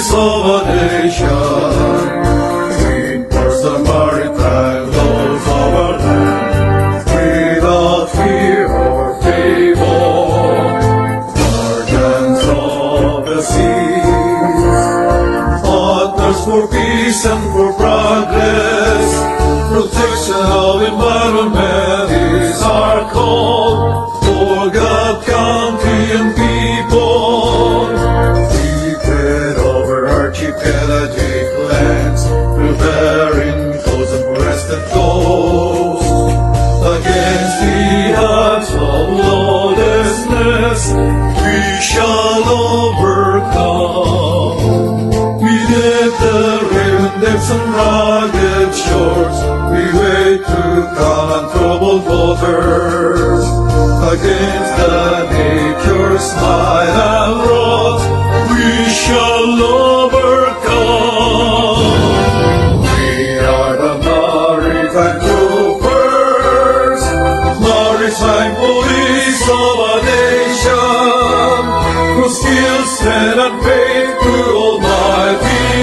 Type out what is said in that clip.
peace of a nation. We enforce the maritime laws of our land without fear or favor. Guardians of the seas, partners for peace and for progress. Protection of environment is our call. For God, country, and people. Defeat over archipelagic lands, preparing coast and forested coast. Against the odds of lawlessness, we shall overcome. We live the raving depths and rugged shores. We wade through calm and troubled waters. Against the nature's might and wrath, we shall overcome. We are the maritime troopers, maritime police of a nation, whose skill, strength, and faith through Almighty